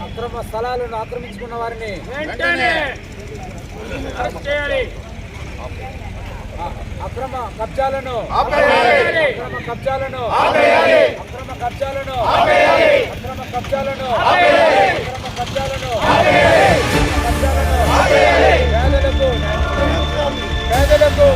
అక్రమ స్థలాలను ఆక్రమించుకున్న వారిని అక్రమ కబ్జాలను పేదలకు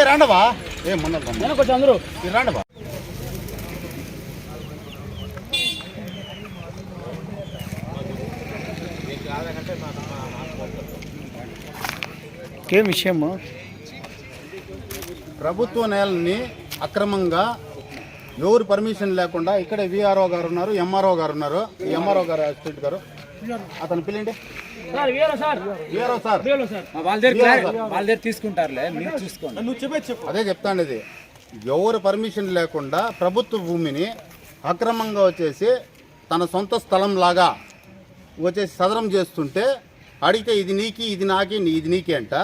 రాండవా కొంచెం అందరూ రాండవా. ఏం విషయము? ప్రభుత్వ నేలని అక్రమంగా ఎవరు పర్మిషన్ లేకుండా ఇక్కడే విఆర్ఓ గారు ఉన్నారు, ఎంఆర్ఓ గారు ఉన్నారు. ఈ ఎంఆర్ఓ గారు అసిస్టెంట్ గారు అతను పిల్లండి. అదే చెప్తాండి, ఇది ఎవరు పర్మిషన్ లేకుండా ప్రభుత్వ భూమిని అక్రమంగా వచ్చేసి తన సొంత స్థలం లాగా వచ్చేసి సదరం చేస్తుంటే అడిగితే ఇది నీకి, ఇది నాకి, ఇది నీకి అంట.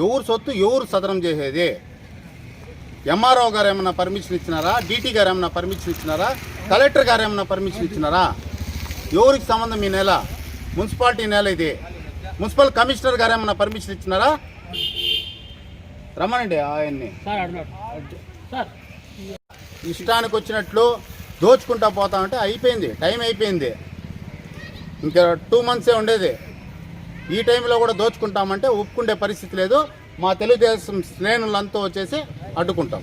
ఎవరు సొత్తు ఎవరు సదరం చేసేది? ఎంఆర్ఓ గారు ఏమన్నా పర్మిషన్ ఇచ్చినారా? డీటీ గారు ఏమన్నా పర్మిషన్ ఇచ్చినారా? కలెక్టర్ గారు ఏమన్నా పర్మిషన్ ఇచ్చినారా? ఎవరికి సంబంధం ఈ నేల? మున్సిపాలిటీ నేల ఇది. మున్సిపల్ కమిషనర్ గారు ఏమన్నా పర్మిషన్ ఇచ్చినారా? రమ్మనండి ఆయన్ని. ఇష్టానికి వచ్చినట్లు దోచుకుంటా పోతామంటే అయిపోయింది, టైం అయిపోయింది. ఇంకా 2 months ఉండేది. ఈ టైంలో కూడా దోచుకుంటామంటే ఒప్పుకుండే పరిస్థితి లేదు. మా తెలుగుదేశం శ్రేణులంతా వచ్చేసి అడ్డుకుంటాం.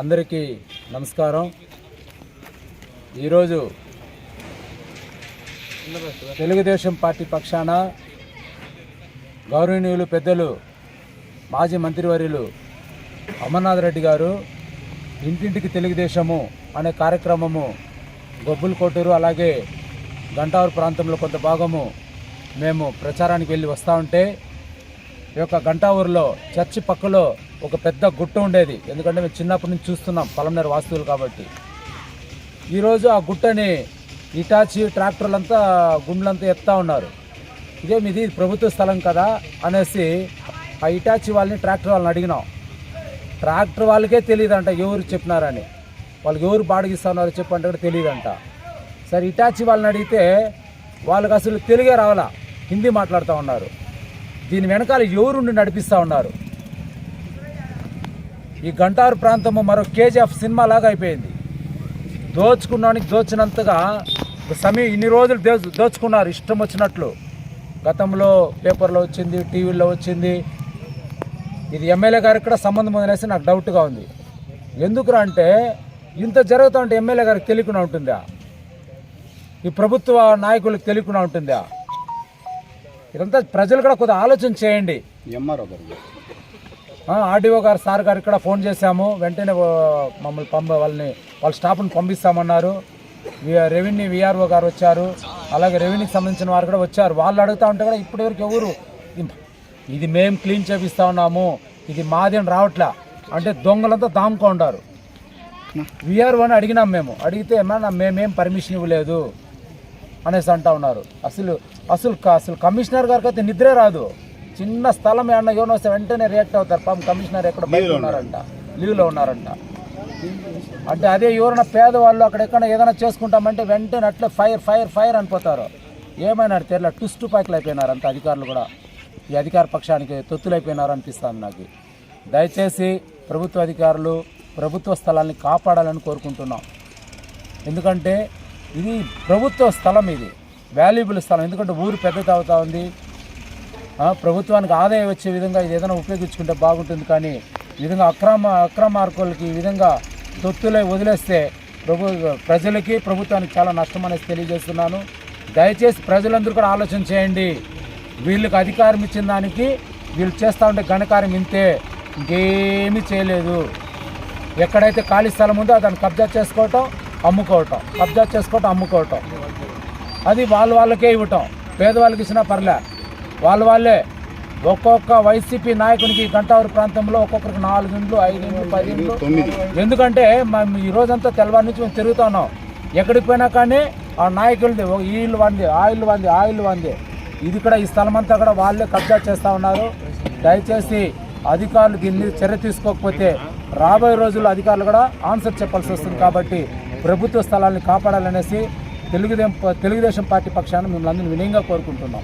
అందరికీ నమస్కారం. ఈరోజు తెలుగుదేశం పార్టీ పక్షాన గౌరవనీయులు పెద్దలు మాజీ మంత్రివర్యులు అమర్నాథ్ రెడ్డి గారు ఇంటింటికి తెలుగుదేశము అనే కార్యక్రమము గొబ్బుల కోటూరు అలాగే గంటావూరు ప్రాంతంలో కొంత భాగము మేము ప్రచారానికి వెళ్ళి వస్తూ ఉంటే ఈ యొక్క గంటావూరులో చర్చి పక్కలో ఒక పెద్ద గుట్ట ఉండేది. ఎందుకంటే మేము చిన్నప్పటి నుంచి చూస్తున్నాం, పలంనేరు వాస్తువులు కాబట్టి. ఈరోజు ఆ గుట్టని ఇటాచి ట్రాక్టర్లంతా గుండ్లంతా ఎత్తా ఉన్నారు. ఇది ప్రభుత్వ స్థలం కదా అనేసి ఆ ఇటాచి వాళ్ళని ట్రాక్టర్ వాళ్ళని అడిగినాం. ట్రాక్టర్ వాళ్ళకే తెలియదంట ఎవరు చెప్పినారని. వాళ్ళకి ఎవరు బాడిగిస్తున్నారో చెప్పంటే కూడా తెలియదంట. సరే ఇటాచి వాళ్ళని అడిగితే వాళ్ళకి అసలు తెలుగే రావాలా, హిందీ మాట్లాడుతూ ఉన్నారు. దీని వెనకాల ఎవరుండి నడిపిస్తూ ఉన్నారు. ఈ గంటారు ప్రాంతము మరో కేజీఎఫ్ సినిమా లాగా అయిపోయింది. దోచుకున్నానికి దోచినంతగా ఇన్ని రోజులు దోచుకున్నారు ఇష్టం వచ్చినట్లు. గతంలో పేపర్లో వచ్చింది, టీవీలో వచ్చింది. ఇది ఎమ్మెల్యే గారికి కూడా సంబంధం ఉందనేసి నాకు డౌట్గా ఉంది. ఎందుకురా అంటే ఇంత జరుగుతూ ఉంటే ఎమ్మెల్యే గారికి తెలియకుండా ఉంటుందా? ఈ ప్రభుత్వ నాయకులకు తెలియకుండా ఉంటుందా? ఇదంతా ప్రజలు కూడా కొద్దిగా ఆలోచన చేయండి. ఆర్డీఓ గారు సార్ గారు ఇక్కడ ఫోన్ చేశాము, వెంటనే మమ్మల్ని వాళ్ళ స్టాఫ్ని పంపిస్తామన్నారు. రెవెన్యూ విఆర్ఓ గారు వచ్చారు, అలాగే రెవెన్యూకి సంబంధించిన వారు కూడా వచ్చారు. వాళ్ళు అడుగుతూ ఉంటే కూడా ఇప్పటివరకు ఎవరు ఇది మేము క్లీన్ చేపిస్తూ ఉన్నాము, ఇది మాది అని రావట్లే, అంటే దొంగలంతా దాముకుంటారు. విఆర్ఓని అడిగినాం మేము, అడిగితే ఏమన్నా మేమేం పర్మిషన్ ఇవ్వలేదు అనేసి అంటూ ఉన్నారు. అసలు కమిషనర్ గారికి అయితే నిద్రే రాదు. చిన్న స్థలం ఏమన్నా ఎవరిని వస్తే వెంటనే రియాక్ట్ అవుతారు. కమిషనర్ ఎక్కడ బయట ఉన్నారంట, లీవ్లో ఉన్నారంట. అంటే అదే ఎవరైనా పేదవాళ్ళు అక్కడెక్కడ ఏదైనా చేసుకుంటామంటే వెంటనే అట్లే ఫైర్ అనిపోతారు. ఏమైనా తెరల టుస్టు పాయకులు అయిపోయినారు అంత అధికారులు కూడా. ఈ అధికార పక్షానికి తొత్తులైపోయినారు అనిపిస్తుంది నాకు. దయచేసి ప్రభుత్వ అధికారులు ప్రభుత్వ స్థలాన్ని కాపాడాలని కోరుకుంటున్నాం. ఎందుకంటే ఇది ప్రభుత్వ స్థలం, ఇది వాల్యుబుల్ స్థలం. ఎందుకంటే ఊరు పెద్దది అవుతా ఉంది, ప్రభుత్వానికి ఆదాయం వచ్చే విధంగా ఇది ఏదైనా ఉపయోగించుకుంటే బాగుంటుంది. కానీ ఈ విధంగా అక్రమార్కులకి ఈ విధంగా తొత్తులై వదిలేస్తే ప్రజలకి ప్రభుత్వానికి చాలా నష్టం అనేసి తెలియజేస్తున్నాను. దయచేసి ప్రజలందరూ కూడా ఆలోచన చేయండి. వీళ్ళకి అధికారం ఇచ్చిన దానికి వీళ్ళు చేస్తూ ఉంటే ఘనకార్యం ఇంతే, ఇంకేమీ చేయలేదు. ఎక్కడైతే ఖాళీ స్థలం ఉందో దాన్ని కబ్జా చేసుకోవటం, అమ్ముకోవటం, కబ్జా చేసుకోవటం, అమ్ముకోవటం, అది వాళ్ళకే ఇవ్వటం. పేదవాళ్ళకి ఇచ్చినా పర్లే, వాళ్ళే. ఒక్కొక్క వైసీపీ నాయకునికి గంటావరి ప్రాంతంలో ఒక్కొక్కరికి 4 ఇండ్లు, 5 ఇండ్లు, 10 ఇండ్లు. ఎందుకంటే మేము ఈ రోజంతా తెల్లవారి నుంచి మేము తిరుగుతూ ఉన్నాం. ఎక్కడికి పోయినా కానీ ఆ నాయకులది ఈ ఇల్లు వంది, ఆ ఇల్లు వంది. ఇది కూడా ఈ స్థలం అంతా కూడా వాళ్ళే కబ్జా చేస్తూ ఉన్నారు. దయచేసి అధికారులు దీని మీద చర్య తీసుకోకపోతే రాబోయే రోజుల్లో అధికారులు కూడా ఆన్సర్ చెప్పాల్సి వస్తుంది. కాబట్టి ప్రభుత్వ స్థలాన్ని కాపాడాలనేసి తెలుగుదేశం పార్టీ పక్షాన మిమ్మల్ని అందరినీ వినయంగా కోరుకుంటున్నాం.